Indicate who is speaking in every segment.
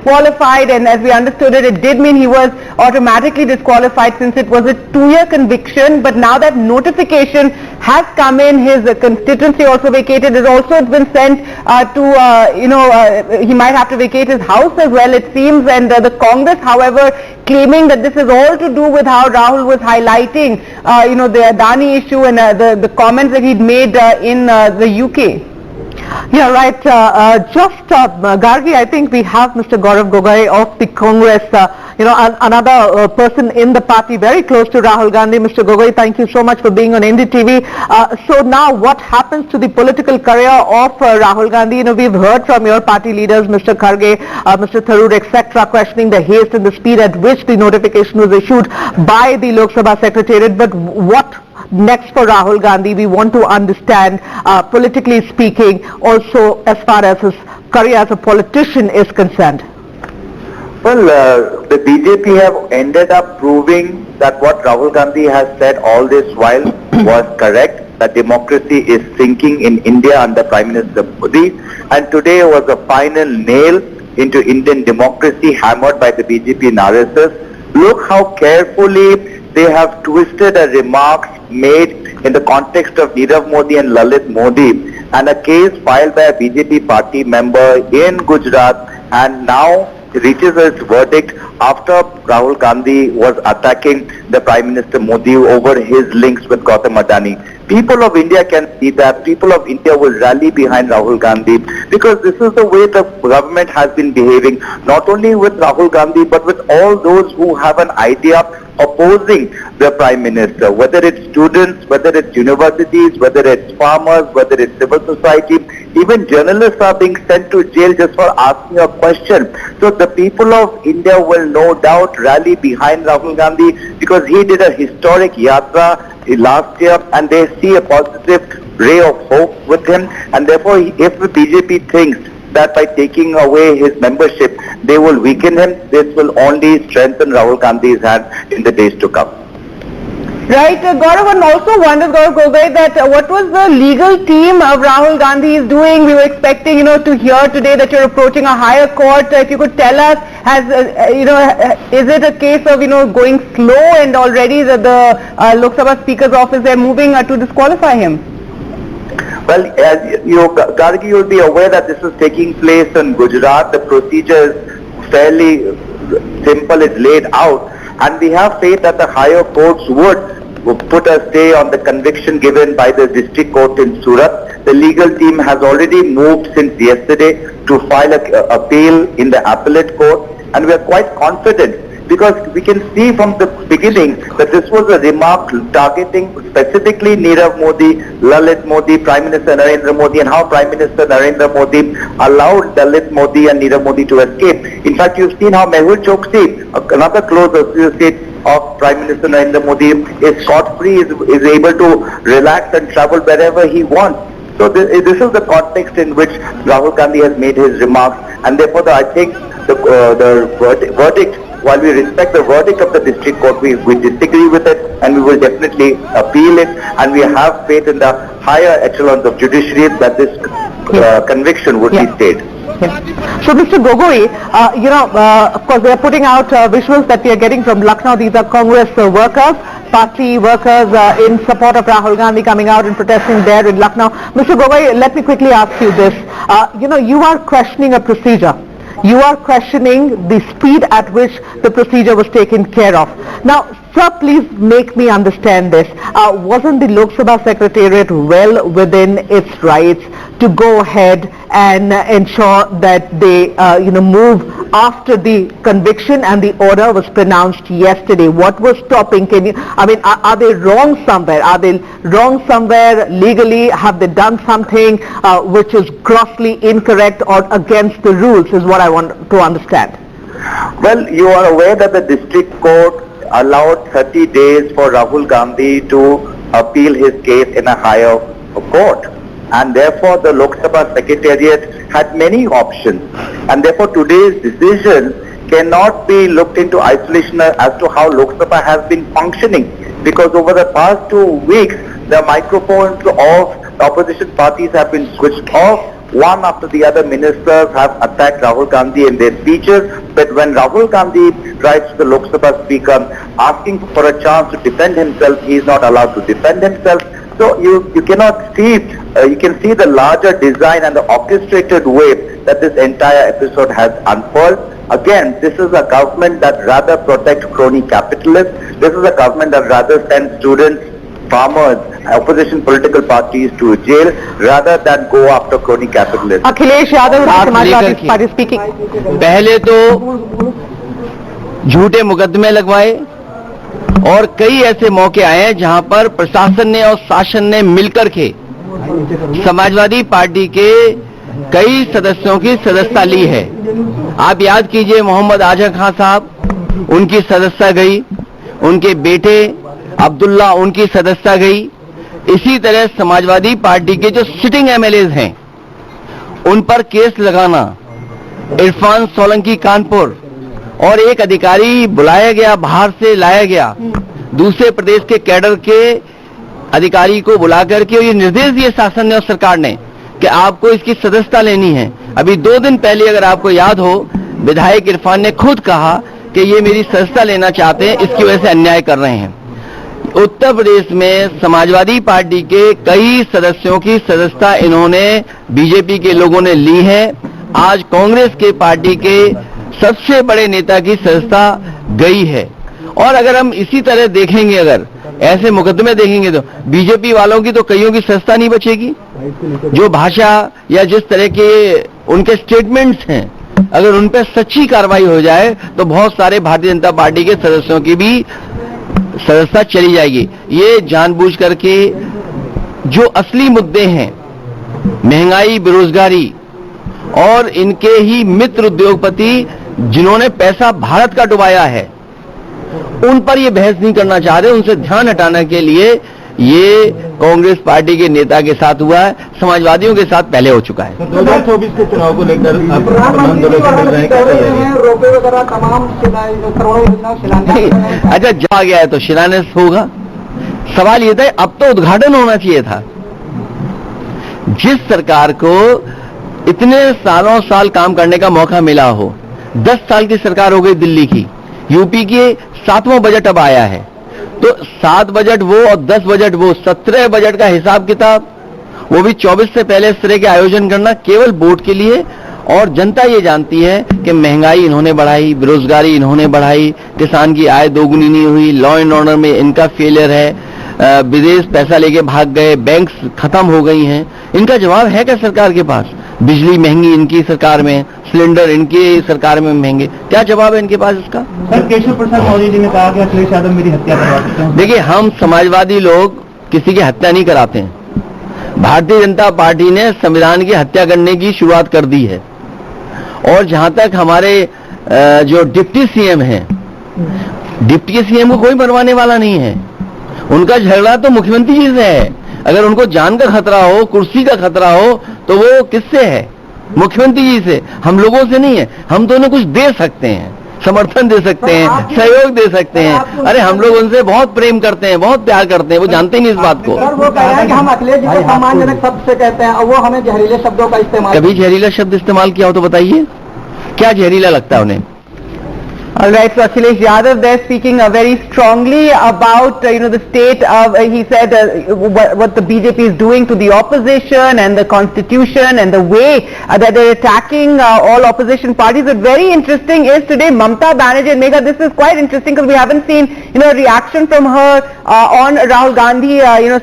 Speaker 1: disqualified, and as we understood it, it did mean he was automatically disqualified since it was a 2-year conviction. But now that notification has come in, his constituency also vacated, has also been sent he might have to vacate his house as well, it seems. And the Congress, however, claiming that this is all to do with how Rahul was highlighting, the Adani issue and the comments that he'd made in the UK.
Speaker 2: Yeah, right. Gargi, I think we have Mr. Gaurav Gogoi of the Congress, another person in the party very close to Rahul Gandhi. Mr. Gogoi, thank you so much for being on NDTV. So now what happens to the political career of Rahul Gandhi? We've heard from your party leaders, Mr. Kharge, Mr. Tharoor, etc., questioning the haste and the speed at which the notification was issued by the Lok Sabha Secretariat. But what next for Rahul Gandhi? We want to understand, politically speaking, also as far as his career as a politician is concerned.
Speaker 3: Well, the BJP have ended up proving that what Rahul Gandhi has said all this while was correct, that democracy is sinking in India under Prime Minister Modi, and today was a final nail into Indian democracy hammered by the BJP and RSS. Look how carefully they have twisted a remarks made in the context of Nirav Modi and Lalit Modi, and a case filed by a BJP party member in Gujarat, and now reaches its verdict after Rahul Gandhi was attacking the Prime Minister Modi over his links with Gautam Adani. People of India can see that. People of India will rally behind Rahul Gandhi, because this is the way the government has been behaving, not only with Rahul Gandhi but with all those who have an idea opposing the Prime Minister, whether it's students, whether it's universities, whether it's farmers, whether it's civil society. Even journalists are being sent to jail just for asking a question. So the people of India will no doubt rally behind Rahul Gandhi, because he did a historic yatra last year, and they see a positive ray of hope with him. And therefore, if the BJP thinks that by taking away his membership they will weaken him, this will only strengthen Rahul Gandhi's hand in the days to come.
Speaker 1: Right, Gaurav, and also wonders, Gaurav Gogoi, that what was the legal team of Rahul Gandhi is doing? We were expecting, to hear today that you're approaching a higher court. If you could tell us, is it a case of, going slow, and already the Lok Sabha Speaker's office, they're moving to disqualify him?
Speaker 3: Well, as Gargi, you'll be aware that this is taking place in Gujarat. The procedure is fairly simple, it's laid out, and we have faith that the higher courts would put a stay on the conviction given by the district court in Surat. The legal team has already moved since yesterday to file an appeal in the appellate court, and we are quite confident, because we can see from the beginning that this was a remark targeting specifically Nirav Modi, Lalit Modi, Prime Minister Narendra Modi, and how Prime Minister Narendra Modi allowed Lalit Modi and Nirav Modi to escape. In fact, you've seen how Mehul Choksi, another close associate of Prime Minister Narendra Modi, is scot-free, is able to relax and travel wherever he wants. So this is the context in which Rahul Gandhi has made his remarks, and therefore I think the verdict, while we respect the verdict of the district court, we disagree with it, and we will definitely appeal it, and we have faith in the higher echelons of judiciary that this conviction would be stayed.
Speaker 2: So, Mr. Gogoi, of course, they are putting out visuals that we are getting from Lucknow. These are Congress workers, party workers in support of Rahul Gandhi coming out and protesting there in Lucknow. Mr. Gogoi, let me quickly ask you this. You are questioning a procedure. You are questioning the speed at which the procedure was taken care of. Now, sir, please make me understand this. Wasn't the Lok Sabha Secretariat well within its rights to go ahead and ensure that they, move after the conviction and the order was pronounced yesterday? What was stopping? Are they wrong somewhere? Are they wrong somewhere legally? Have they done something which is grossly incorrect or against the rules, is what I want to understand.
Speaker 3: Well, you are aware that the district court allowed 30 days for Rahul Gandhi to appeal his case in a higher court, and therefore the Lok Sabha Secretariat had many options, and therefore today's decision cannot be looked into isolation as to how Lok Sabha has been functioning, because over the past 2 weeks the microphones of opposition parties have been switched off, one after the other ministers have attacked Rahul Gandhi in their speeches. But when Rahul Gandhi writes to the Lok Sabha speaker asking for a chance to defend himself, he is not allowed to defend himself. So you cannot see, you can see the larger design and the orchestrated way that this entire episode has unfolded. Again, this is a government that rather protects crony capitalists. This is a government that rather sends students, farmers, opposition political parties to jail rather than go after crony capitalists.
Speaker 2: Akhilesh Yadav, Samajwadi Party speaking.
Speaker 4: पहले तो झूठे मुकदमे लगवाए और कई ऐसे मौके आए हैं जहां पर प्रशासन ने और शासन ने मिलकर के समाजवादी पार्टी के कई सदस्यों की सदस्यता ली है। आप याद कीजिए मोहम्मद आजम खान साहब, उनकी सदस्यता गई, उनके बेटे अब्दुल्ला उनकी सदस्यता गई। इसी तरह समाजवादी पार्टी के जो सिटिंग एमएलएज हैं उन पर केस लगाना, इरफान सोलंकी कानपुर और एक अधिकारी बुलाया गया, बाहर से लाया गया, दूसरे प्रदेश के कैडर के अधिकारी को बुला करके ये निर्देश दिए शासन ने और सरकार ने कि आपको इसकी सदस्यता लेनी है। अभी 2 दिन पहले अगर आपको याद हो, विधायक इरफान ने खुद कहा कि ये मेरी सदस्यता लेना चाहते हैं, इसकी वजह से अन्याय कर रहे हैं। उत्तर प्रदेश में समाजवादी पार्टी के कई सदस्यों की सदस्यता इन्होंने बीजेपी के लोगों ने ली है। आज कांग्रेस के पार्टी के सबसे बड़े नेता की सदस्यता गई है। और अगर हम इसी तरह देखेंगे, अगर ऐसे मुकदमे देखेंगे तो बीजेपी वालों की तो कईयों की सदस्यता नहीं बचेगी। जो भाषा या जिस तरह के उनके स्टेटमेंट्स हैं, अगर उन पर सच्ची कार्रवाई हो जाए तो बहुत सारे भारतीय जनता पार्टी के सदस्यों की भी सदस्यता चली जाएगी। ये जानबूझ करके जो असली मुद्दे हैं, महंगाई, बेरोजगारी और इनके ही मित्र उद्योगपति जिन्होंने पैसा भारत का डुबाया है, उन पर ये बहस नहीं करना चाह रहे। उनसे ध्यान हटाने के लिए ये कांग्रेस पार्टी के नेता के साथ हुआ है, समाजवादियों के साथ पहले हो चुका है।
Speaker 5: 2024 के चुनाव को लेकर
Speaker 4: अच्छा, जा गया है तो शिलान्यास होगा। सवाल ये था, अब तो उद्घाटन होना चाहिए था। जिस सरकार को इतने सालों साल काम करने का मौका मिला हो, 10 साल की सरकार हो गई दिल्ली की, यूपी के 7वां बजट अब आया है, तो 7 बजट वो और 10 बजट वो, 17 बजट का हिसाब किताब, वो भी 24 से पहले इस तरह के आयोजन करना केवल वोट के लिए। और जनता ये जानती है कि महंगाई इन्होंने बढ़ाई, बेरोजगारी इन्होंने बढ़ाई, किसान की आय दोगुनी नहीं हुई, लॉ एंड ऑर्डर में इनका फेलियर है, विदेश पैसा लेके भाग गए, बैंक्स खत्म हो गई हैं। इनका जवाब है क्या सरकार के पास? बिजली महंगी इनकी सरकार में, सिलेंडर इनकी सरकार में महंगे, क्या जवाब है इनके पास इसका?
Speaker 5: सर, केशव प्रसाद मौर्य जी ने कहा कि अखिलेश यादव मेरी हत्या करवा सकते हैं।
Speaker 4: देखिए, हम समाजवादी लोग किसी की हत्या नहीं कराते हैं। भारतीय जनता पार्टी ने संविधान की हत्या करने की शुरुआत कर दी है। और जहां तक हमारे जो डिप्टी सीएम हैं, डिप्टी सीएम को कोई मरवाने वाला नहीं है। उनका झगड़ा तो मुख्यमंत्री जी से है। अगर उनको जान का खतरा हो, कुर्सी का खतरा हो, तो वो किससे है? मुख्यमंत्री जी से, हम लोगों से नहीं है। हम तो उन्हें कुछ दे सकते हैं, समर्थन दे सकते हैं, सहयोग दे सकते हैं। अरे हम लोग उनसे बहुत प्रेम करते हैं, बहुत प्यार करते हैं, वो जानते ही नहीं इस बात को।
Speaker 5: सर, वो कह रहे हैं कि हम अखिलेश जी को सम्मानजनक शब्द से कहते हैं और वो हमें जहरीले शब्दों का इस्तेमाल।
Speaker 4: कभी जहरीला शब्द इस्तेमाल किया हो तो बताइए, क्या जहरीला लगता है उन्हें?
Speaker 1: All right, so Akhilesh Yadav there speaking very strongly about the state of he said what the BJP is doing to the opposition and the constitution and the way that they're attacking all opposition parties. But very interesting is today Mamata Banerjee, and Megha, this is quite interesting because we haven't seen reaction from her on Rahul Gandhi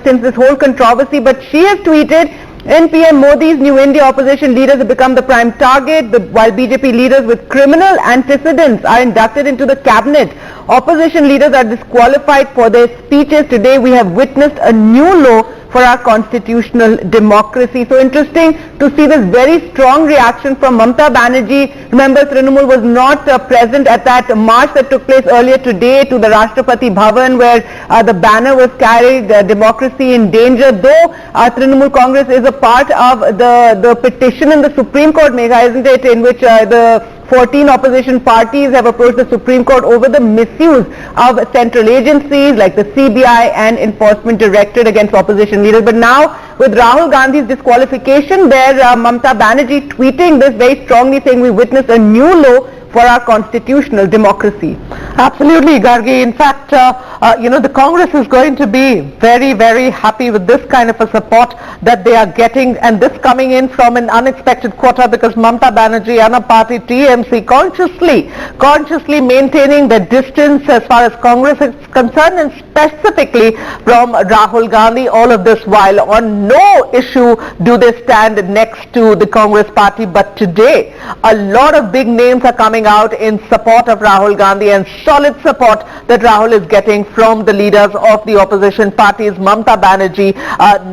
Speaker 1: since this whole controversy, but she has tweeted, in PM Modi's New India, opposition leaders have become the prime target, while BJP leaders with criminal antecedents are inducted into the cabinet. Opposition leaders are disqualified for their speeches. Today we have witnessed a new low for our constitutional democracy. So interesting to see this very strong reaction from Mamata Banerjee. Remember, Trinamool was not present at that march that took place earlier today to the Rashtrapati Bhavan, where the banner was carried, democracy in danger. Though Trinamool Congress is a part of the petition in the Supreme Court, Megha, isn't it, in which the 14 opposition parties have approached the Supreme Court over the misuse of central agencies like the CBI and Enforcement Directorate against opposition leaders. But now with Rahul Gandhi's disqualification there, Mamata Banerjee tweeting this very strongly, saying we witnessed a new low for our constitutional democracy.
Speaker 2: Absolutely, Gargi. In fact, the Congress is going to be very, very happy with this kind of a support that they are getting, and this coming in from an unexpected quarter, because Mamata Banerjee and her party TMC consciously maintaining the distance as far as Congress is concerned, and specifically from Rahul Gandhi. All of this while on no issue do they stand next to the Congress party, but today a lot of big names are coming out in support of Rahul Gandhi, and solid support that Rahul is getting from the leaders of the opposition parties. Mamata Banerjee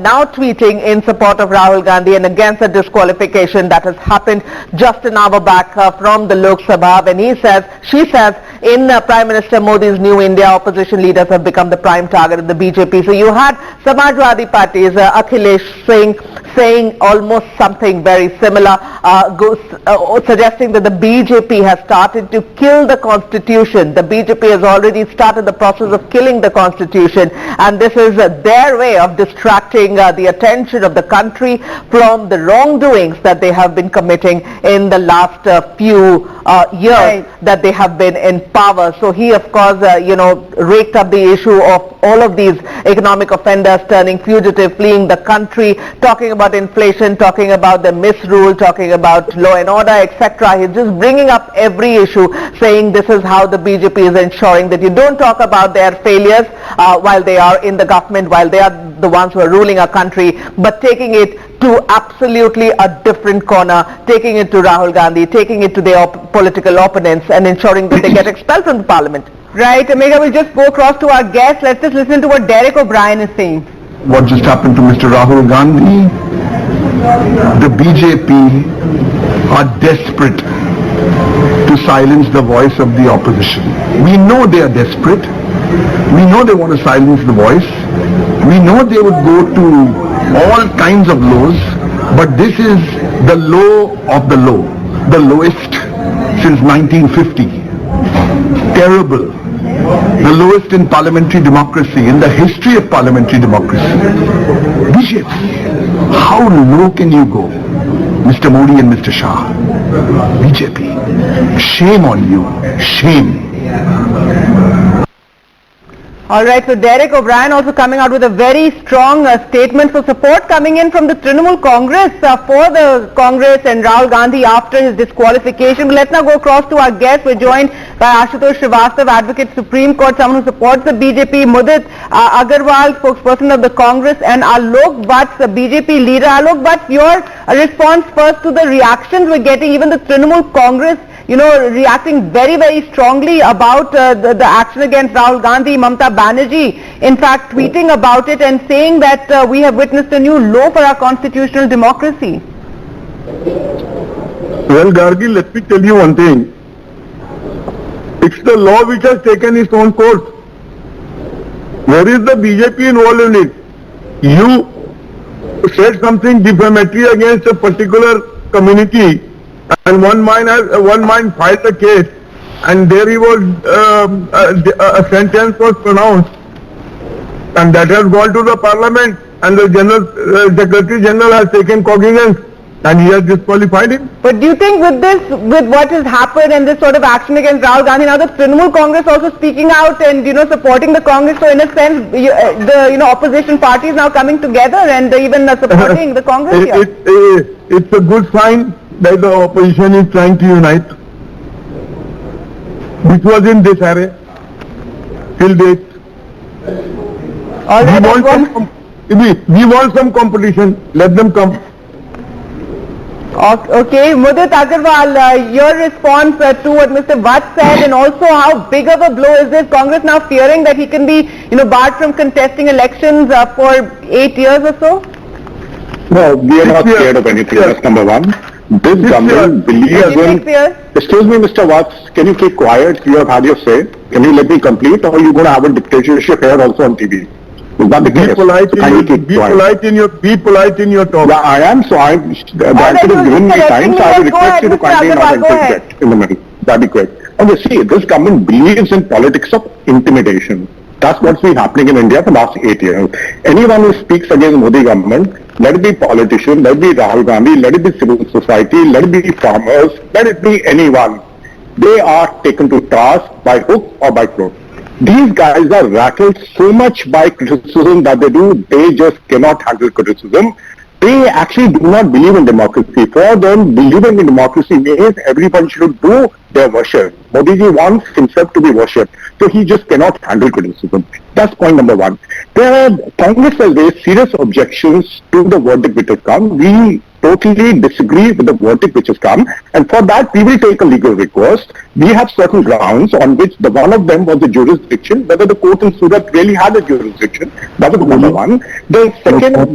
Speaker 2: now tweeting in support of Rahul Gandhi and against the disqualification that has happened just an hour back from the Lok Sabha, when she says in Prime Minister Modi's New India, opposition leaders have become the prime target of the BJP. So you had Samajwadi Party's Akhilesh Singh saying almost something very similar, suggesting that the BJP has started to kill the constitution. The BJP has already started the process of killing the constitution, and this is their way of distracting the attention of the country from the wrongdoings that they have been committing in the last few years that they have been in power. So he, of course, raked up the issue of all of these economic offenders turning fugitive, fleeing the country, talking about inflation, talking about the misrule, talking about law and order, etc. He's just bringing up every issue, saying this is how the BJP is ensuring that you don't talk about their failures while they are in the government, while they are the ones who are ruling our country, but taking it to absolutely a different corner, taking it to Rahul Gandhi, taking it to their political opponents, and ensuring that they get expelled from the parliament.
Speaker 1: Right, Megha, we'll just go across to our guest. Let's just listen to what Derek O'Brien is saying.
Speaker 6: What just happened to Mr. Rahul Gandhi? The BJP are desperate to silence the voice of the opposition. We know they are desperate. We know they want to silence the voice. We know they would go to all kinds of lows, but this is the low of the low, the lowest since 1950. Terrible. The lowest in parliamentary democracy, in the history of parliamentary democracy. BJP, how low can you go? Mr. Modi and Mr. Shah. BJP, shame on you. Shame.
Speaker 1: All right, so Derek O'Brien also coming out with a very strong statement for support coming in from the Trinamool Congress for the Congress and Rahul Gandhi after his disqualification. But let's now go across to our guest. We're joined by Ashutosh Srivastav, Advocate Supreme Court, someone who supports the BJP, Mudit Agarwal, spokesperson of the Congress, and Alok Bhatt, the BJP leader. Alok Bhatt, your response first to the reactions we're getting, even the Trinamool Congress reacting very, very strongly about the action against Rahul Gandhi. Mamata Banerjee, in fact, tweeting about it and saying that we have witnessed a new low for our constitutional democracy.
Speaker 6: Well, Gargi, let me tell you one thing. It's the law which has taken its own course. Where is the BJP involved in it? You said something defamatory against a particular community, and one man filed a case, and there he was a sentence was pronounced, and that has gone to the parliament, and the Secretary General has taken cognizance, and he has disqualified him.
Speaker 1: But do you think with what has happened and this sort of action against Rahul Gandhi, now the Trinamool Congress also speaking out and supporting the Congress, so in a sense the opposition parties now coming together and even supporting the Congress here?
Speaker 6: It's a good sign that the opposition is trying to unite, which was in disarray till date.
Speaker 1: All right,
Speaker 6: we want some competition. Let them come.
Speaker 1: Okay, Mudit Agarwal, your response to what Mr. Bhatt said, and also how big of a blow is this? Congress now fearing that he can be, barred from contesting elections for 8 years or so?
Speaker 7: No, we are not scared of anything. That's number one. This government believes in... Excuse me, Mr. Watts, can you keep quiet? You have had your say. Can you let me complete, or are you going to have a dictatorship here also on TV? Is that the case?
Speaker 6: Be polite in your talk.
Speaker 7: Yeah, I am. So the answer is given me time, so I will request you to kindly not interject in the middle. That'd be quick. Okay, see, this government believes in politics of intimidation. That's what's been happening in India for the last 8 years. Anyone who speaks against Modi government let it be politicians, let it be Rahul Gandhi, let it be civil society, let it be farmers, let it be anyone. They are taken to task by hook or by crook. These guys are rattled so much by criticism that they just cannot handle criticism. They actually do not believe in democracy. For them, believing in democracy means everyone should do their worship. Modi ji wants himself to be worshipped, so he just cannot handle criticism. That's point number one. Congress has raised serious objections to the verdict which has come. We totally disagree with the verdict which has come, and for that we will take a legal recourse. We have certain grounds on which one of them was the jurisdiction, whether the court in Surat really had a jurisdiction. That was number one. The second was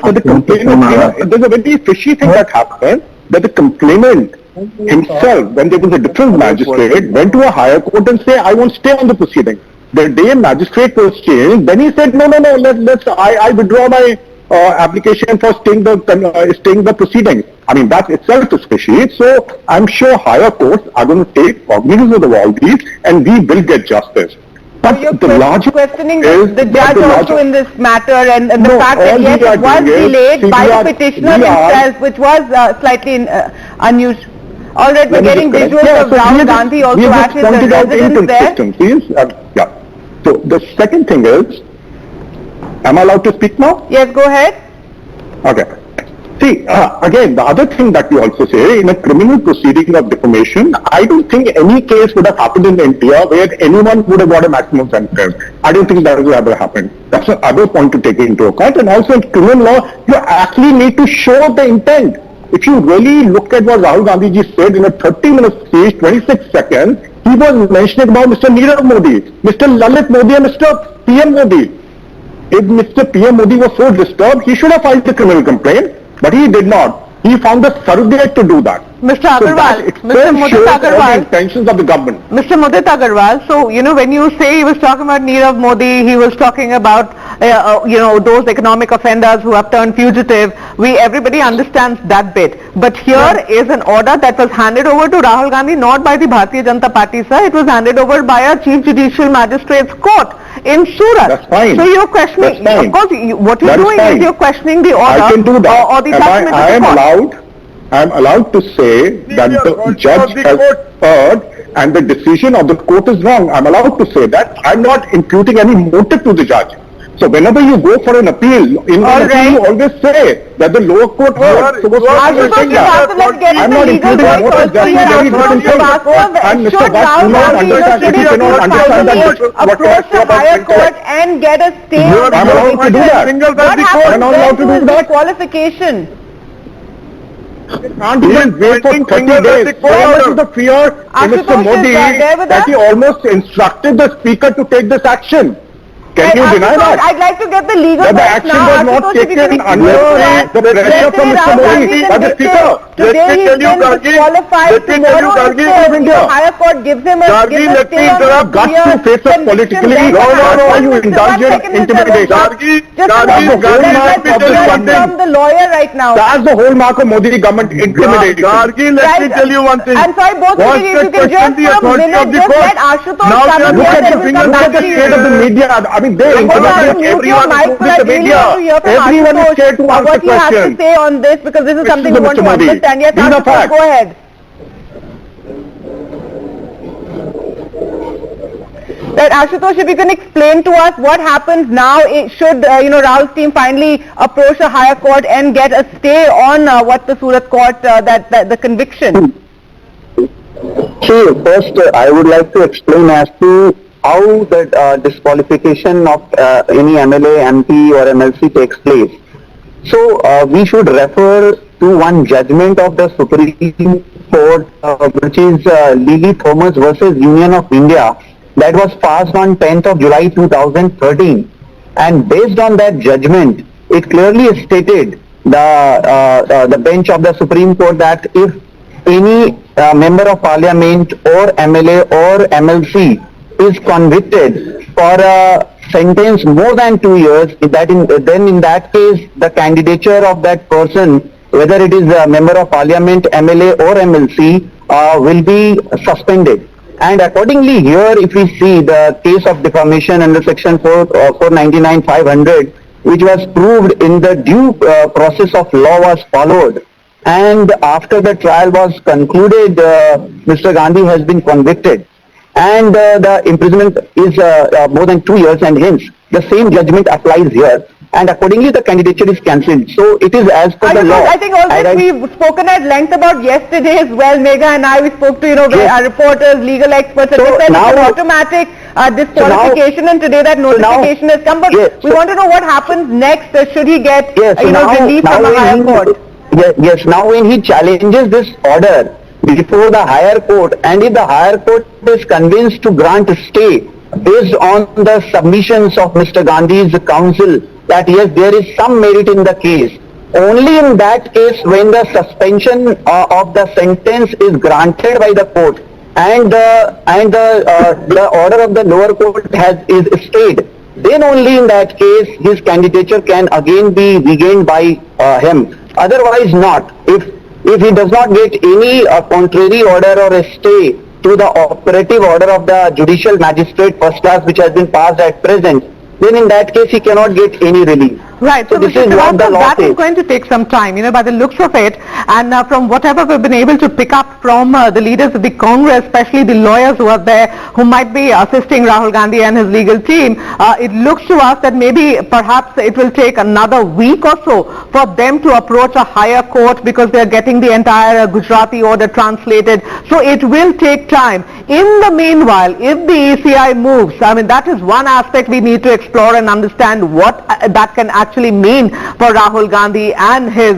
Speaker 7: that the complainant, there's a very fishy thing that happened, that the complainant himself, when there was a different magistrate, went to a higher court and said, I won't stay on the proceeding. The day magistrate was changed, then he said, no, I withdraw my application for staying the proceedings. I mean, that itself is fishy. So I'm sure higher courts are going to take cognizance of all these, and we will get justice. But
Speaker 1: so
Speaker 7: the larger
Speaker 1: questioning the judge also in this matter, and the fact that yes, it was delayed by the petitioner himself, which was slightly unusual. All right, we're getting visuals of Rahul Gandhi also at his residence there.
Speaker 7: So the second thing is, am I allowed to speak now?
Speaker 1: Yes, go ahead.
Speaker 7: Okay. See, again, the other thing that we also say, in a criminal proceeding of defamation, I don't think any case would have happened in India where anyone would have got a maximum sentence. I don't think that will ever happen. That's another point to take into account. And also in criminal law, you actually need to show the intent. If you really look at what Rahul Gandhi ji said in a 30-minute speech, 26 seconds, he was mentioning about Mr. Nirav Modi, Mr. Lalit Modi and Mr. PM Modi. If Mr. PM Modi was so disturbed, he should have filed a criminal complaint, but he did not. He found a surrogate to do that.
Speaker 2: Mr. Agarwal, Mr. Mudit Agarwal,
Speaker 7: the intentions of the government.
Speaker 2: Mr. Mudit Agarwal, so, when you say he was talking about Nirav Modi, he was talking about, those economic offenders who have turned fugitive, everybody understands that bit. But here is an order that was handed over to Rahul Gandhi, not by the Bharatiya Janata Party, sir. It was handed over by a Chief Judicial Magistrate's Court in Surat.
Speaker 7: That's fine.
Speaker 2: So you're questioning, of course, what you're doing is you're questioning the order.
Speaker 7: I can do that.
Speaker 2: Or the judgment of the court.
Speaker 7: I am allowed to say that the judge has heard and the decision of the court is wrong. I am allowed to say that. I am not imputing any motive to the judge. So whenever you go for an appeal, in an appeal you always say that the lower court heard. So what's wrong with saying that? I am not imputing motive, just very different thing. And Mr. Bhatt do not understand, if you cannot understand that,
Speaker 1: approach the higher court and get a stay.
Speaker 7: I am allowed to do that.
Speaker 1: What happens then to his qualification?
Speaker 7: Can't even wait for 30 days. So much is the fear in Mr. Modi that he almost instructed the speaker to take this action. Can you deny that?
Speaker 1: I'd like to get the legal
Speaker 7: that the action was not taken under the pressure from Mr. Modi by the speaker.
Speaker 1: Today he's been disqualified. Tomorrow the higher court gives him a stay on
Speaker 7: the got to face us politically. No, you indulge in intimidation.
Speaker 1: Just from the lawyer right now.
Speaker 7: That's the whole mark of Modi government, intimidation.
Speaker 8: Gargi, let me tell you one thing.
Speaker 1: I'm sorry, both of you, if you can just for a minute, just let Ashutosh come and
Speaker 7: look at the state of the media. I mean, they intimidate everyone with the media. Everyone is scared to ask the question.
Speaker 1: What he has to say on this, because this is something we want to understand. Yes, Ashutosh, go ahead. That Ashutosh, if you can explain to us what happens now, should Rahul's team finally approach a higher court and get a stay on what the Surat court, that the conviction?
Speaker 3: See, first I would like to explain as to how the disqualification of any MLA, MP or MLC takes place. So we should refer to one judgment of the Supreme Court, which is Lily Thomas versus Union of India, that was passed on 10th of July 2013. And based on that judgment, it clearly stated, the bench of the Supreme Court, that if any member of parliament or MLA or MLC is convicted for a sentence more than 2 years, then in that case the candidature of that person, whether it is a member of parliament, MLA or MLC, will be suspended. And accordingly here, if we see the case of defamation under section 499/500,
Speaker 5: which was proved in the due process of law was followed. And after the trial was concluded, Mr. Gandhi has been convicted. And the imprisonment is more than 2 years, and hence the same judgment applies here. And accordingly, the candidature is cancelled. So it is as per the law.
Speaker 1: I think all this we've spoken at length about yesterday as well. Megha and I, we spoke to, our reporters, legal experts, and they said it's an automatic disqualification, and today that notification has come. But we want to know what happens next. Should he get, relief from the higher court?
Speaker 5: Yes, now when he challenges this order before the higher court, and if the higher court is convinced to grant a stay based on the submissions of Mr. Gandhi's counsel, that yes, there is some merit in the case, only in that case when the suspension of the sentence is granted by the court and the order of the lower court is stayed, then only in that case his candidature can again be regained by him. Otherwise not. If he does not get any contrary order or a stay to the operative order of the judicial magistrate first class which has been passed at present, then in that case he cannot get any relief.
Speaker 2: Right, so
Speaker 5: this is what the law
Speaker 2: that
Speaker 5: says.
Speaker 2: is going to take some time, by the looks of it, and from whatever we've been able to pick up from the leaders of the Congress, especially the lawyers who are there, who might be assisting Rahul Gandhi and his legal team, it looks to us that maybe perhaps it will take another week or so for them to approach a higher court, because they're getting the entire Gujarati order translated, so it will take time. In the meanwhile, if the ECI moves, that is one aspect we need to explore and understand what that can actually mean for Rahul Gandhi and his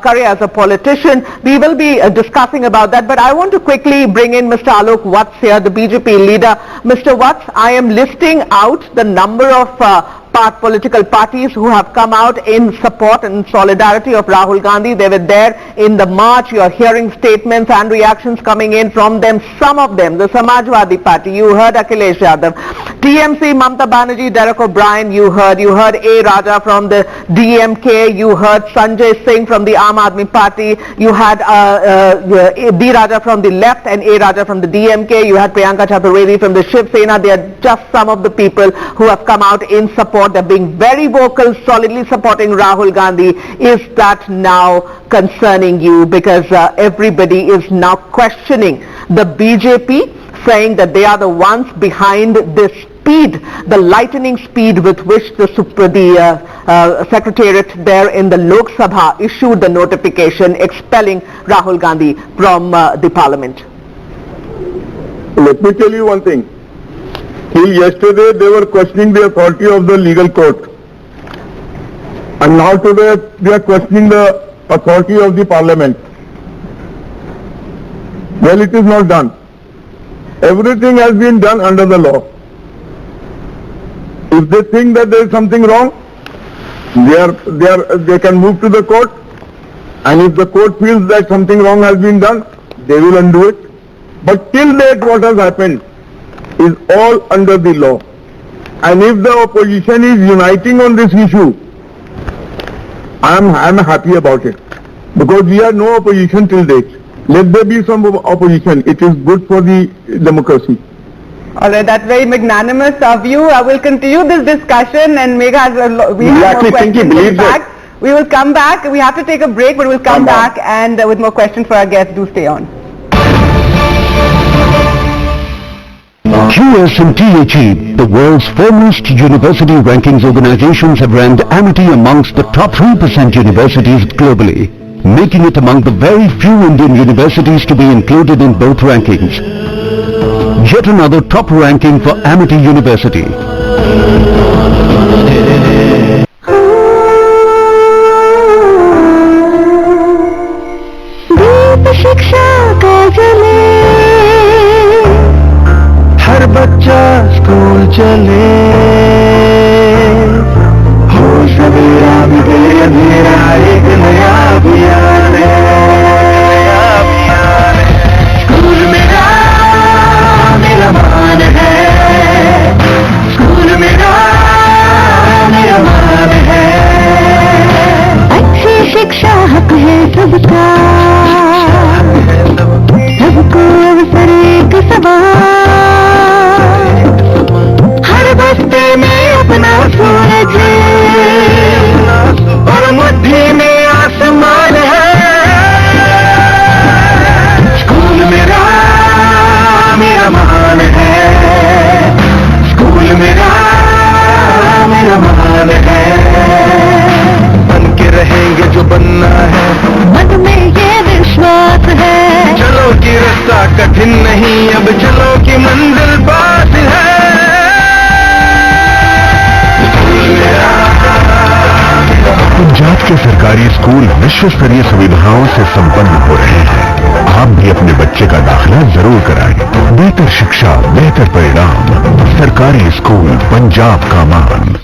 Speaker 2: career as a politician. We will be discussing about that, but I want to quickly bring in Mr. Alok Watts here, the BJP leader. Mr. Watts, I am listing out the number of political parties who have come out in support and solidarity of Rahul Gandhi. They were there in the march. You are hearing statements and reactions coming in from them. Some of them, the Samajwadi Party, you heard Akhilesh Yadav. TMC, Mamata Banerjee, Derek O'Brien, you heard A. Raja from the DMK, you heard Sanjay Singh from the Aam Aadmi Party, you had B. Raja from the left and A. Raja from the DMK, you had Priyanka Chaturvedi from the Shiv Sena. They are just some of the people who have come out in support. They're being very vocal, solidly supporting Rahul Gandhi. Is that now concerning you? Because everybody is now questioning the BJP, saying that they are the ones behind this speed, the lightning speed with which the Secretariat there in the Lok Sabha issued the notification expelling Rahul Gandhi from the Parliament.
Speaker 8: Let me tell you one thing. Till yesterday they were questioning the authority of the legal court, and now today they are questioning the authority of the Parliament. Well, it is not done. Everything has been done under the law. If they think that there is something wrong, they can move to the court, and if the court feels that something wrong has been done, they will undo it. But till date what has happened is all under the law. And if the opposition is uniting on this issue, I am happy about it, because we have no opposition till date. Let there be some opposition. It is good for the democracy.
Speaker 1: All right, that's very magnanimous of you. I will continue this discussion, and Megha has we have more questions. We will come back. We have to take a break, but we'll come back and with more questions for our guests. Do stay on.
Speaker 9: QS and THE, the world's foremost university rankings organizations, have ranked Amity amongst the top 3% universities globally, making it among the very few Indian universities to be included in both rankings. Yet another top ranking for Amity University. हर बच्चा school चले, हो सवेरा भी अंधेरा एक नया अभियान है, school मेरा मान है, स्कूल मेरा मान है, अच्छी शिक्षा हक है सबका, सबको अवसर एक समान, हर बस्ती में अपना सूरज
Speaker 10: नहीं अब चलो कि मंजिल पास है।
Speaker 9: पंजाब के सरकारी स्कूल विश्व स्तरीय सुविधाओं से संपन्न हो रहे हैं। आप भी अपने बच्चे का दाखिला जरूर कराएं। बेहतर शिक्षा, बेहतर परिणाम। सरकारी स्कूल पंजाब का मान।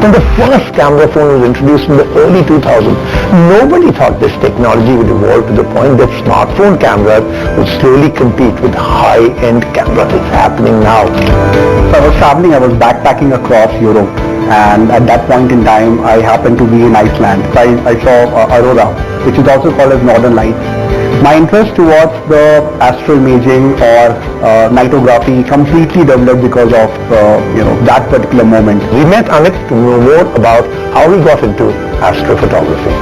Speaker 5: When the first camera phone was introduced in the early 2000s, nobody thought this technology would evolve to the point that smartphone cameras would slowly compete with high-end cameras. It's happening now.
Speaker 11: So I was traveling, I was backpacking across Europe, and at that point in time, I happened to be in Iceland. So I saw Aurora, which is also called as Northern Lights. My interest towards the astroimaging or nightography completely developed because of that particular moment.
Speaker 5: We met Amit to know more about how he got into astrophotography.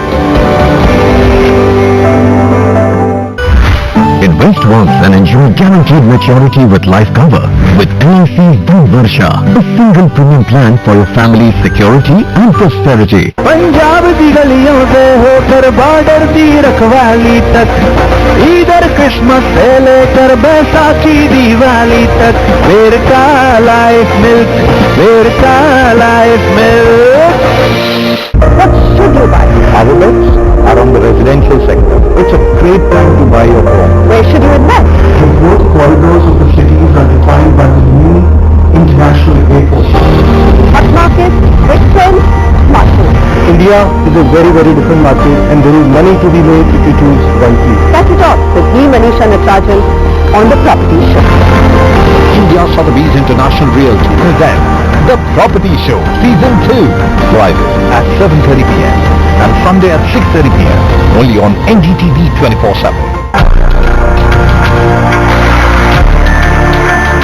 Speaker 9: Invest once and enjoy guaranteed maturity with life cover with LIC's Dhanvarsha, a single premium plan for your family's security and prosperity.
Speaker 10: Punjab की गलियों से होकर border की रखवाली तक, इधर Christmas से लेकर बैसाखी दिवाली तक, वेर का लाइफ मिल्क, वेर का life milk.
Speaker 5: What should you buy? Houses around the residential sector. It's a great time to buy your home.
Speaker 1: Where should you invest?
Speaker 6: The growth corridors of the cities are defined by the new international airport.
Speaker 1: Hot market, quick trends, smartphones.
Speaker 11: India is a very, very different market, and there is money to be made if you choose wisely.
Speaker 1: That's it all with me, Manisha Natarajan, on the Property Show.
Speaker 9: India Sotheby's International Realty presents The Property Show Season 2. Friday at 7:30 p.m. and Sunday at 6:30 p.m. Only on NDTV 24/7.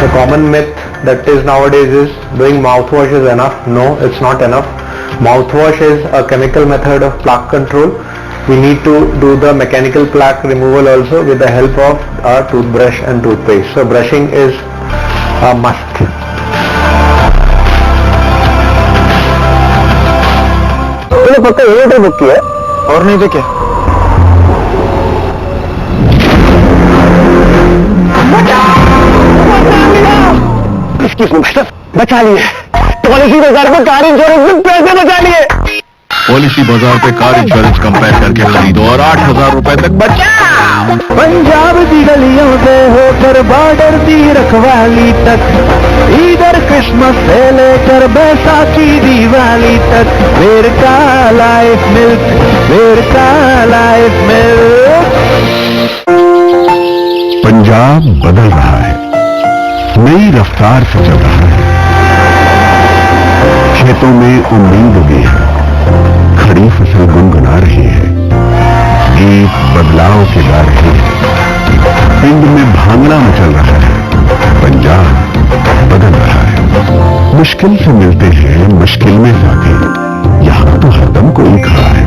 Speaker 11: The common myth that is nowadays is doing mouthwash is enough. No, it's not enough. Mouthwash is a chemical method of plaque control. We need to do the mechanical plaque removal also with the help of our toothbrush and toothpaste. So brushing is a must.
Speaker 5: तूने पक्का inverter book किया है?
Speaker 11: और नहीं तो क्या?
Speaker 5: बचा लिए। पॉलिसी बाजार में कार इंश्योरेंस में पैसे बचा लिए।
Speaker 9: पॉलिसी बाजार पे कार इंश्योरेंस कंपेयर करके खरीदो और 8,000 रुपए तक बचाओ।
Speaker 10: पंजाब की गलियों से होकर बॉर्डर की रखवाली तक, इधर क्रिसमस से लेकर बैसाखी दिवाली तक, वेर का लाइफ मिल्क, वेर का लाइफ मिल्क।
Speaker 9: पंजाब बदल रहा है, नई रफ्तार से चल रहा है। खेतों में उम्मीद उगी है, खड़ी फसल गुनगुना रही है, गीत बदलाव के गा रहे हैं, पिंड में भांगड़ा मचल रहा है। पंजाब बदल रहा है। मुश्किल से मिलते हैं मुश्किल में साथी, यहाँ तो हरदम कोई खड़ा है।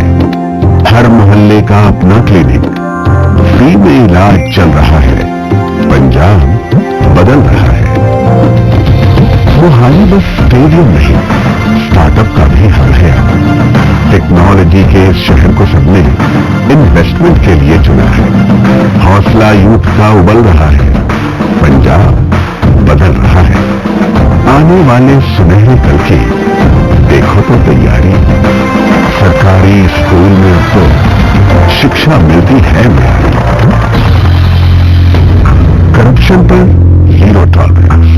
Speaker 9: हर मोहल्ले का अपना क्लिनिक, फ्री में इलाज चल रहा है। पंजाब बदल रहा है। मोहाली बस स्टेडियम नहीं, स्टार्टअप का भी हल है। टेक्नोलॉजी के इस शहर को सबने इन्वेस्टमेंट के लिए चुना है। हौसला यूथ का उबल रहा है। पंजाब बदल रहा है। आने वाले सुनहरे कल की देखो तो तैयारी। सरकारी स्कूल में तो शिक्षा मिलती है म्यारी। करप्शन पर जीरो टॉलरेंस,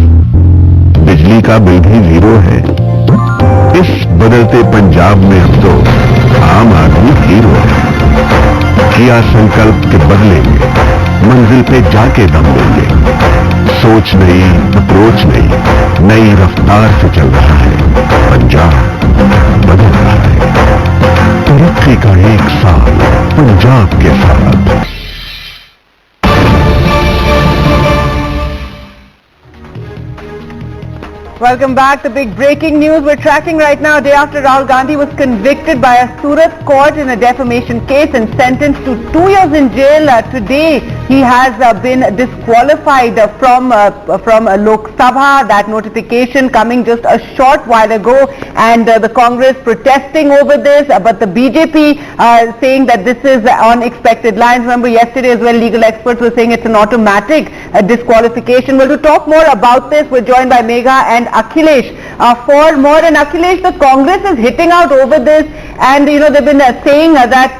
Speaker 9: बिजली का बिल भी जीरो है। इस बदलते पंजाब में अब तो आम आदमी हीरो है। किया संकल्प के बदले में मंजिल पे जाके दम लेंगे। सोच नई, अप्रोच नई, नई रफ्तार से चल रहा है। पंजाब बदल रहा है। तरक्की का एक साल पंजाब के साथ।
Speaker 1: Welcome back. The big breaking news we're tracking right now, a day after Rahul Gandhi was convicted by a Surat court in a defamation case and sentenced to 2 years in jail. Today, he has been disqualified from Lok Sabha. That notification coming just a short while ago, and the Congress protesting over this, but the BJP saying that this is on expected lines. Remember yesterday as well, legal experts were saying it's an automatic disqualification. Well, to talk more about this, we're joined by Megha and Akhilesh for more. And Akhilesh, the Congress is hitting out over this, and they've been saying that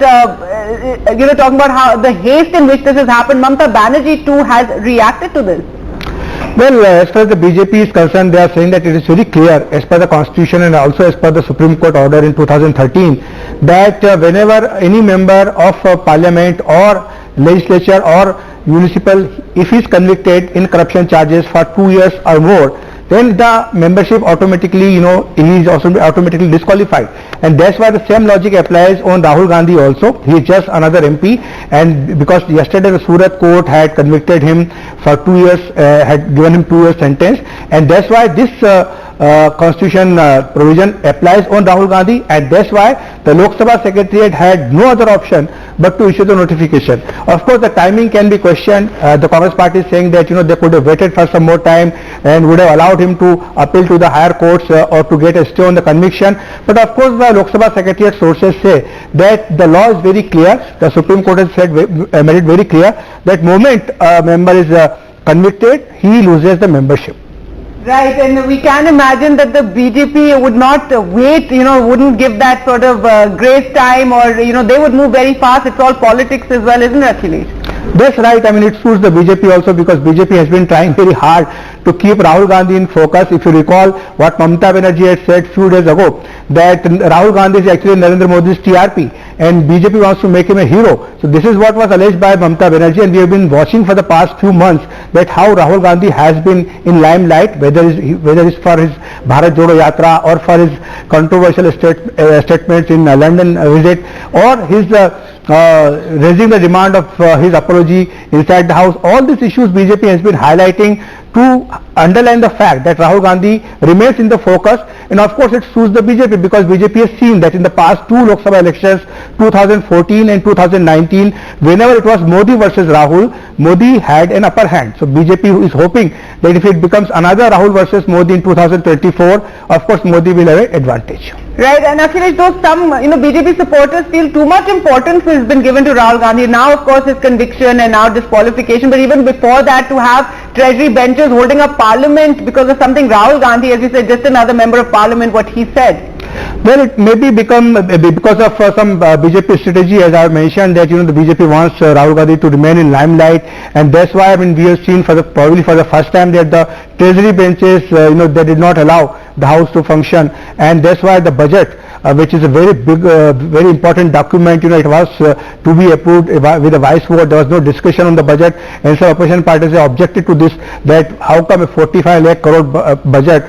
Speaker 1: talking about how the haste in which this has happened. Mamata Banerjee too has reacted to this.
Speaker 12: Well, as far as the BJP is concerned, they are saying that it is very clear as per the constitution and also as per the Supreme Court order in 2013 that whenever any member of parliament or legislature or municipal, if he is convicted in corruption charges for 2 years or more, then the membership automatically, he is also automatically disqualified. And that's why the same logic applies on Rahul Gandhi also. He is just another MP, and because yesterday the Surat court had convicted him for 2 years, had given him 2 years sentence, and that's why this constitution provision applies on Rahul Gandhi, and that's why the Lok Sabha Secretariat had no other option but to issue the notification. Of course, the timing can be questioned. The Congress party is saying that they could have waited for some more time and would have allowed him to appeal to the higher courts or to get a stay on the conviction. But of course, the Lok Sabha Secretariat sources say that the law is very clear. The Supreme Court has made it very clear that moment a member is convicted, he loses the membership.
Speaker 1: Right, and we can imagine that the BJP would not wait, wouldn't give that sort of grace time, or they would move very fast. It's all politics as well, isn't it, Akhilesh?
Speaker 12: That's right. I mean, it suits the BJP also, because BJP has been trying very hard to keep Rahul Gandhi in focus. If you recall what Mamata Banerjee had said few days ago, that Rahul Gandhi is actually Narendra Modi's TRP and BJP wants to make him a hero. So this is what was alleged by Mamata Banerjee, and we have been watching for the past few months that how Rahul Gandhi has been in limelight, whether it's for his Bharat Jodo Yatra or for his controversial statements in London visit, or his raising the demand of his apology inside the house. All these issues BJP has been highlighting to underline the fact that Rahul Gandhi remains in the focus, and of course it suits the BJP, because BJP has seen that in the past two Lok Sabha elections, 2014 and 2019, whenever it was Modi versus Rahul, Modi had an upper hand. So BJP is hoping that if it becomes another Rahul versus Modi in 2024, of course Modi will have an advantage.
Speaker 1: Right, and Akhilesh, though some BJP supporters feel too much importance has been given to Rahul Gandhi. Now, of course, his conviction and now disqualification, but even before that, to have treasury benches holding up parliament because of something Rahul Gandhi, as you said, just another member of parliament, what he said.
Speaker 12: Well, it may be become because of some BJP strategy, as I mentioned, that the BJP wants Rahul Gandhi to remain in limelight, and that's why we have seen probably for the first time that the treasury benches they did not allow the house to function, and that's why the budget, which is a very big, very important document, it was to be approved with a vice vote. There was no discussion on the budget, and so opposition parties objected to this, that how come a 45 lakh crore budget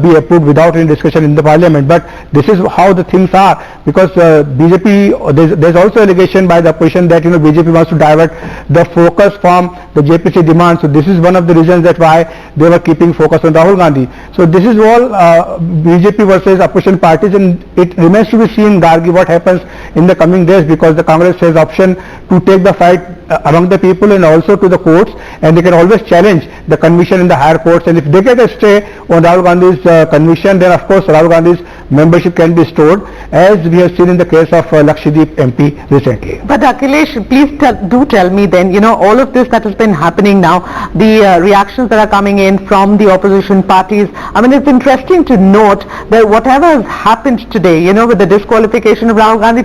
Speaker 12: be approved without any discussion in the parliament. But this is how the things are, because BJP, there's also allegation by the opposition that BJP wants to divert the focus from the JPC demand. So this is one of the reasons that why they were keeping focus on Rahul Gandhi. So this is all BJP versus opposition parties, and it remains to be seen, Gargi, what happens in the coming days, because the Congress has option to take the fight among the people and also to the courts, and they can always challenge the conviction in the higher courts, and if they get a stay on Rahul Gandhi's conviction, then of course Rahul Gandhi's membership can be restored, as we have seen in the case of Lakshadweep MP recently.
Speaker 2: But Akhilesh, please do tell me then, all of this that has been happening now, the reactions that are coming in from the opposition parties, it's interesting to note that whatever has happened today, with the disqualification of Rahul Gandhi,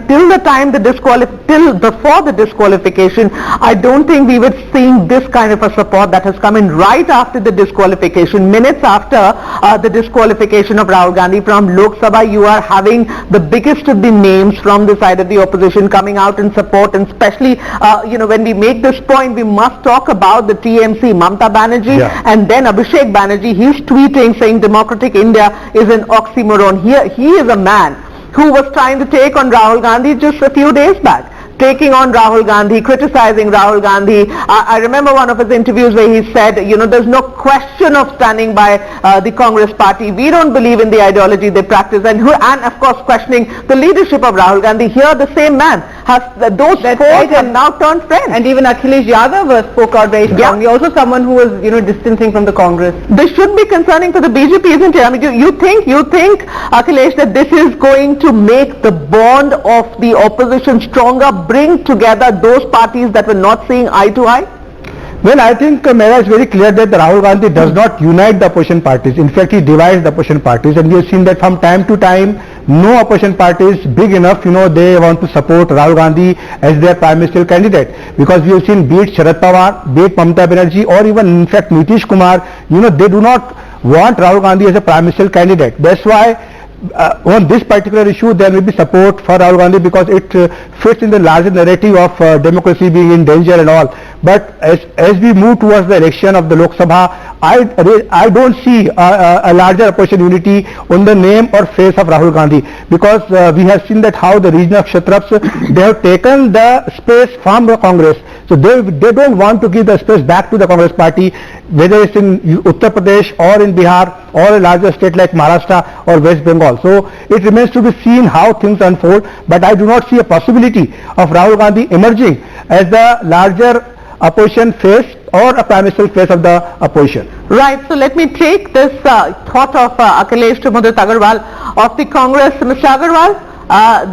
Speaker 2: till before the disqualification, I don't think we were seeing this kind of a support that has come in right after the disqualification. Minutes after the disqualification of Rahul Gandhi from Lok Sabha, you are having the biggest of the names from the side of the opposition coming out in support, and especially, when we make this point, we must talk about the TMC, Mamata Banerjee, and then Abhishek Banerjee. He's tweeting saying Democratic India is an oxymoron. He is a man who was trying to take on Rahul Gandhi just a few days back. Taking on Rahul Gandhi, criticizing Rahul Gandhi. I remember one of his interviews where he said, there's no question of standing by the Congress party. We don't believe in the ideology they practice, and of course questioning the leadership of Rahul Gandhi. Here the same man those foes have now turned friends.
Speaker 1: And even Akhilesh Yadav spoke out very strongly. Also someone who was, distancing from the Congress.
Speaker 2: This should be concerning for the BJP, isn't it? I mean, you think, Akhilesh, that this is going to make the bond of the opposition stronger, bring together those parties that were not seeing eye to eye?
Speaker 12: Well, I think Mera is very clear that Rahul Gandhi does not unite the opposition parties. In fact, he divides the opposition parties, and we have seen that from time to time, no opposition party is big enough, they want to support Rahul Gandhi as their prime ministerial candidate. Because we have seen, be it Sharad Pawar, be it Mamata Banerjee, or even in fact Nitish Kumar, they do not want Rahul Gandhi as a prime ministerial candidate. That's why on this particular issue there will be support for Rahul Gandhi, because it fits in the larger narrative of democracy being in danger and all. But as we move towards the election of the Lok Sabha, I don't see a larger opposition unity on the name or face of Rahul Gandhi, because we have seen that how the region of Kshatraps, they have taken the space from the Congress. So they don't want to give the space back to the Congress party, whether it's in Uttar Pradesh or in Bihar or a larger state like Maharashtra or West Bengal. So it remains to be seen how things unfold, but I do not see a possibility of Rahul Gandhi emerging as the larger opposition face or a prime ministerial face of the opposition.
Speaker 2: Right, so let me take this thought of Akhilesh to Mudit Agarwal of the Congress. Mr. Agarwal,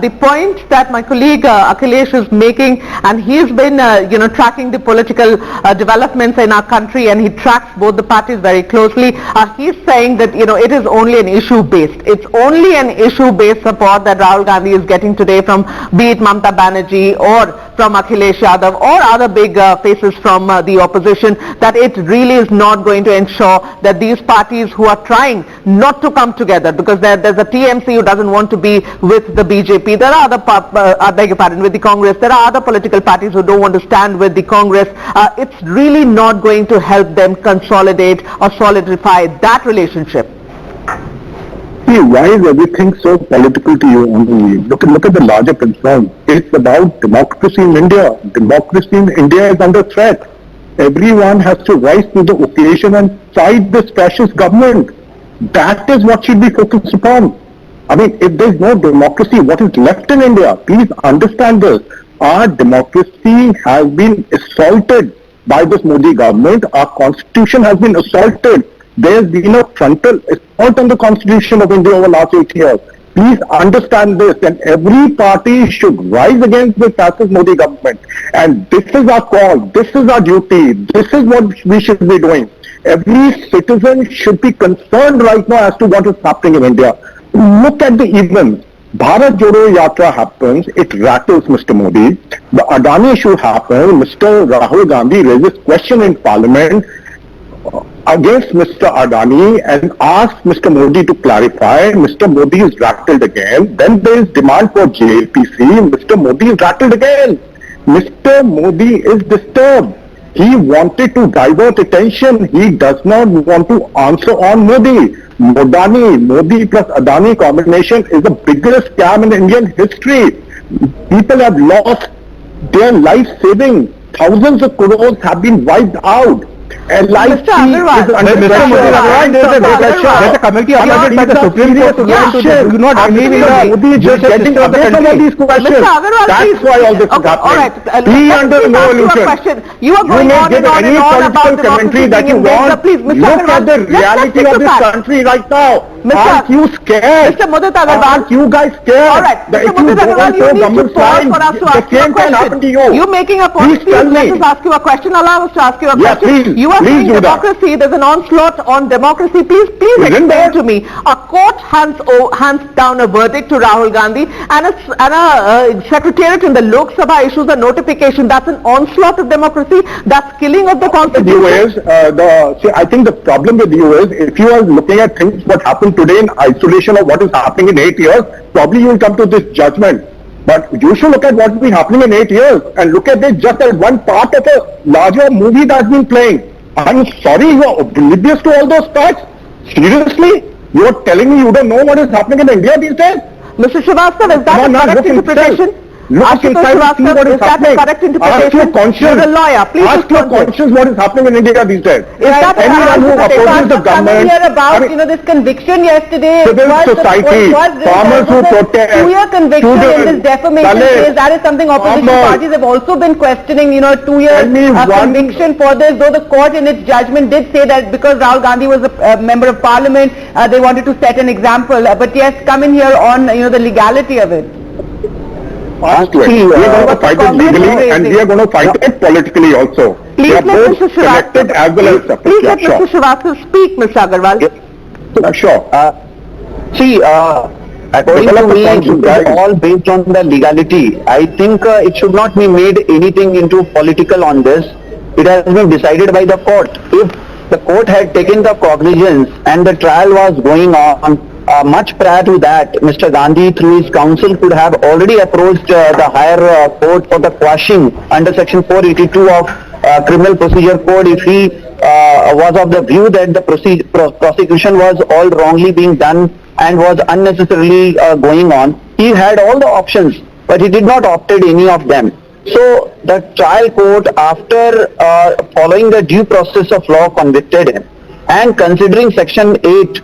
Speaker 2: the point that my colleague Akhilesh is making, and he's been tracking the political developments in our country, and he tracks both the parties very closely. He's saying that it is only an issue based. It's only an issue based support that Rahul Gandhi is getting today from, be it Mamata Banerjee or from Akhilesh Yadav or other big faces from the opposition, that it really is not going to ensure that these parties who are trying not to come together, because there's a TMC who doesn't want to be with the BJP, there are other, with the Congress, there are other political parties who don't want to stand with the Congress. It's really not going to help them consolidate or solidify that relationship.
Speaker 7: See, why is everything so political to you only? Look at the larger concern. It's about democracy in India. Democracy in India is under threat. Everyone has to rise to the occasion and fight this fascist government. That is what should be focused upon. I mean, if there is no democracy, what is left in India? Please understand this. Our democracy has been assaulted by this Modi government. Our constitution has been assaulted. There has been a frontal assault on the constitution of India over the last 8 years. Please understand this, and every party should rise against the fascist Modi government. And this is our call. This is our duty. This is what we should be doing. Every citizen should be concerned right now as to what is happening in India. Look at the events. Bharat Jodo Yatra happens, it rattles Mr. Modi. The Adani issue happens, Mr. Rahul Gandhi raises question in Parliament against Mr. Adani and asks Mr. Modi to clarify. Mr. Modi is rattled again. Then there is demand for JLPC. Mr. Modi is rattled again. Mr. Modi is disturbed. He wanted to divert attention. He does not want to answer on Modi. Modi plus Adani combination is the biggest scam in Indian history. People have lost their life savings. Thousands of crores have been wiped out. And
Speaker 2: Mr. Agarwal,
Speaker 12: there's a committee appointed by the Supreme Court to do not believe in the Modi just getting out of these questions.
Speaker 7: That's why all this is happening.
Speaker 2: All right,
Speaker 7: be under no illusion.
Speaker 2: You are going on and on and on about
Speaker 7: commentary that you want.
Speaker 2: Please, Mr.
Speaker 7: Look at the reality of this country right now. Aren't you scared?
Speaker 2: Mr. Mudit Agarwal,
Speaker 7: aren't you guys scared?
Speaker 2: All right, Mr. Mudit Agarwal, you need to pause for us to ask you a question. You're making a point. Please let us ask you a question. Allow us to ask you a question. You are saying democracy, there's an onslaught on democracy. Please explain to me. A court hands down a verdict to Rahul Gandhi, and a secretariat in the Lok Sabha issues a notification. That's an onslaught of democracy. That's killing of the constitution.
Speaker 7: I think the problem with you is, if you are looking at things what happened today in isolation of what is happening in 8 years, probably you will come to this judgment. But you should look at what has been happening in 8 years and look at this just as one part of a larger movie that's been playing. I'm sorry, you are oblivious to all those facts? Seriously? You are telling me you don't know what is happening in India these days?
Speaker 2: Mr. Srivastava, is that a correct interpretation?
Speaker 8: Look
Speaker 2: Ashutosh
Speaker 8: inside and see what
Speaker 2: Srivastava,
Speaker 8: is
Speaker 2: is that the
Speaker 8: happening.
Speaker 2: correct interpretation?
Speaker 8: Ask your conscience.
Speaker 2: You're a lawyer. Please
Speaker 8: Ask your
Speaker 2: respond to it.
Speaker 8: conscience what is happening in India these days.
Speaker 2: Is that the
Speaker 8: Anyone who
Speaker 2: correct
Speaker 8: opposes the
Speaker 2: interpretation?
Speaker 8: government,
Speaker 1: Here about,
Speaker 8: I mean,
Speaker 1: this conviction yesterday.
Speaker 8: civil
Speaker 1: was the-
Speaker 8: society,
Speaker 1: was this-
Speaker 8: farmers who
Speaker 1: was a
Speaker 8: protest,
Speaker 1: 2-year conviction in
Speaker 8: students,
Speaker 1: this defamation
Speaker 8: Dalits,
Speaker 1: case. That is something opposition
Speaker 8: farmers.
Speaker 1: parties have also been questioning, 2 years
Speaker 8: Tell me one-
Speaker 1: conviction for this, though the court in its judgment did say that because Rahul Gandhi was a member of parliament, they wanted to set an example. But yes, come in here on, the legality of it.
Speaker 7: Ask to it. We are going to fight it legally and we are going to fight it politically also.
Speaker 2: Please
Speaker 7: They are
Speaker 2: let
Speaker 7: both
Speaker 2: Mr. Srivastava-
Speaker 7: connected as well as separate.
Speaker 2: Please
Speaker 7: Yeah,
Speaker 2: let Mr. Srivastava speak, Mr. Agarwal.
Speaker 7: Sure.
Speaker 5: See, according to me, it is all based on the legality. I think it should not be made anything into political on this. It has been decided by the court. If the court had taken the cognizance and the trial was going on, much prior to that, Mr. Gandhi through his counsel could have already approached the higher court for the quashing under section 482 of criminal procedure code if he was of the view that the prosecution was all wrongly being done and was unnecessarily going on. He had all the options, but he did not opted any of them. So the trial court, after following the due process of law, convicted him, and considering section 8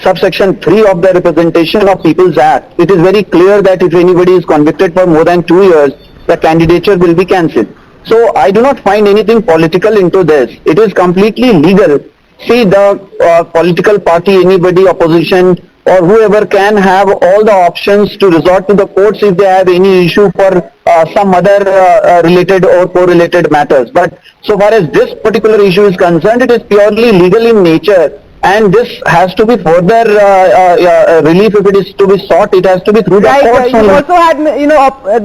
Speaker 5: subsection 3 of the Representation of People's Act, it is very clear that if anybody is convicted for more than 2 years, the candidature will be cancelled. So I do not find anything political into this. It is completely legal. See, the political party, anybody, opposition or whoever can have all the options to resort to the courts if they have any issue for some other related or correlated matters. But so far as this particular issue is concerned, it is purely legal in nature. And this has to be further relief if it is to be sought. It has to be through the courts.
Speaker 1: You also had,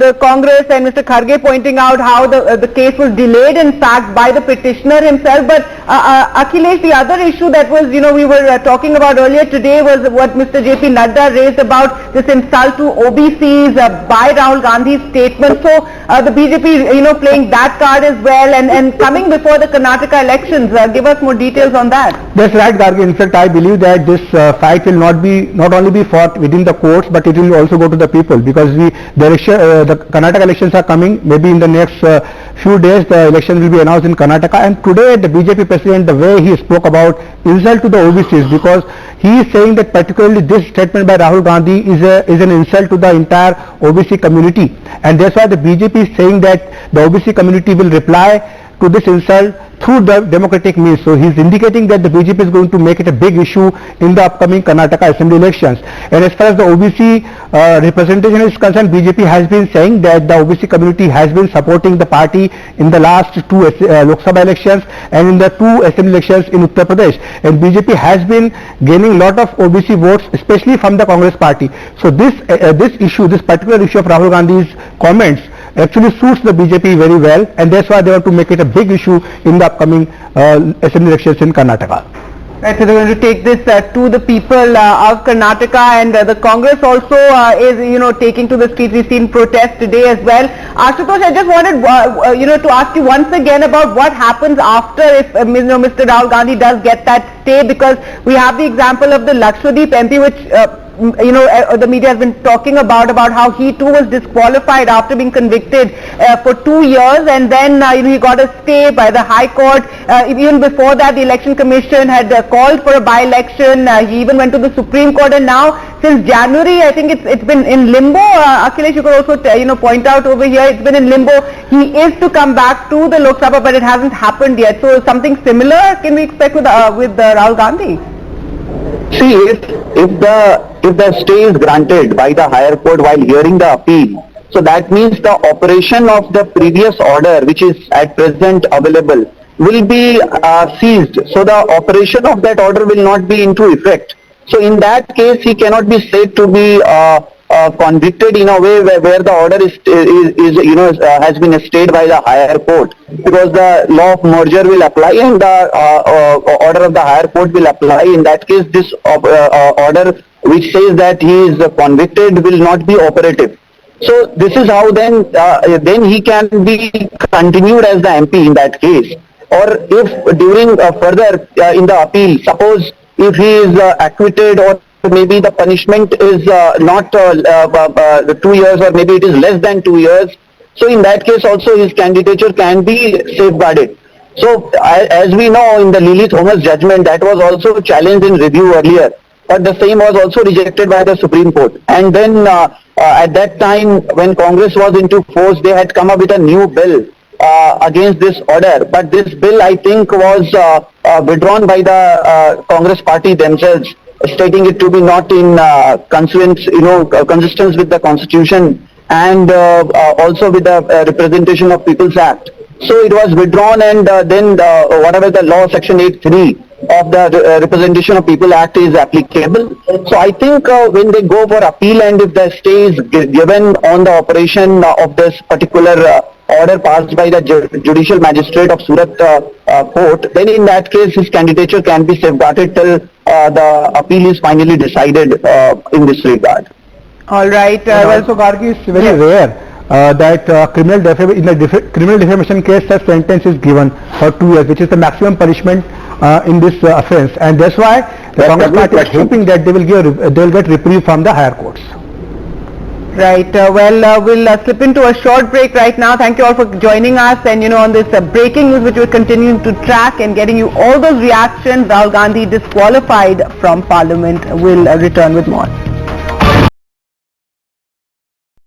Speaker 1: the Congress and Mr. Kharge pointing out how the case was delayed, in fact, by the petitioner himself. But Akhilesh, the other issue that was, we were talking about earlier today was what Mr. J.P. Nadda raised about this insult to OBCs by Rahul Gandhi's statement. So the BJP, playing that card as well, and coming before the Karnataka elections. Give us more details on that.
Speaker 12: That's right, Gargi. In fact, I believe that this fight will not only be fought within the courts, but it will also go to the people, because the Karnataka elections are coming. Maybe in the next few days, the election will be announced in Karnataka. And today, the BJP president, the way he spoke about insult to the OBCs, because he is saying that particularly this statement by Rahul Gandhi is an insult to the entire OBC community, and that's why the BJP is saying that the OBC community will reply to this insult through the democratic means. So he is indicating that the BJP is going to make it a big issue in the upcoming Karnataka assembly elections. And as far as the OBC representation is concerned, BJP has been saying that the OBC community has been supporting the party in the last 2 Lok Sabha elections and in the 2 assembly elections in Uttar Pradesh. And BJP has been gaining lot of OBC votes, especially from the Congress party. So this particular issue of Rahul Gandhi's comments actually suits the BJP very well, and that's why they want to make it a big issue in the upcoming assembly elections in Karnataka.
Speaker 1: Right, so they're going to take this to the people of Karnataka, and the Congress also is, taking to the streets. We've seen protests today as well. Ashutosh, I just wanted, to ask you once again about what happens after if, Mr. Rahul Gandhi does get that stay, because we have the example of the Lakshadweep MP, which the media has been talking about how he too was disqualified after being convicted for 2 years, and then he got a stay by the High Court. Even before that, the Election Commission had called for a by-election. He even went to the Supreme Court, and now since January, I think it's been in limbo. Akhilesh, you could also point out over here, it's been in limbo. He is to come back to the Lok Sabha, but it hasn't happened yet. So something similar can we expect with Rahul Gandhi?
Speaker 5: See, if the stay is granted by the higher court while hearing the appeal, so that means the operation of the previous order, which is at present available, will be seized. So the operation of that order will not be into effect. So in that case, he cannot be said to be convicted in a way where the order has been stayed by the higher court, because the law of merger will apply and the order of the higher court will apply. In that case, this order which says that he is convicted will not be operative. So this is how then he can be continued as the MP in that case. Or if during further in the appeal, suppose if he is acquitted or maybe the punishment is not the 2 years, or maybe it is less than 2 years. So in that case also his candidature can be safeguarded. So as we know, in the Lily Thomas judgment, that was also challenged in review earlier, but the same was also rejected by the Supreme Court. And then at that time, when Congress was into force, they had come up with a new bill against this order, but this bill, I think, was withdrawn by the Congress party themselves, stating it to be not in consistence with the Constitution and also with the Representation of People's Act. So it was withdrawn, and then whatever the law, Section 8(3) of the Representation of People Act is applicable. So I think when they go for appeal, and if the stay is given on the operation of this particular order passed by the Judicial Magistrate of Surat Court, then in that case his candidature can be safeguarded till the appeal is finally decided in this regard.
Speaker 1: All right.
Speaker 12: Well, so Gargi, it's very rare that criminal defamation case such sentence is given for 2 years, which is the maximum punishment in this offence, and that's why the Congress party is hoping that they will get reprieve from the higher courts.
Speaker 1: Right. We'll slip into a short break right now. Thank you all for joining us, and on this breaking news which we're continuing to track and getting you all those reactions. Rahul Gandhi disqualified from Parliament. We'll return with more.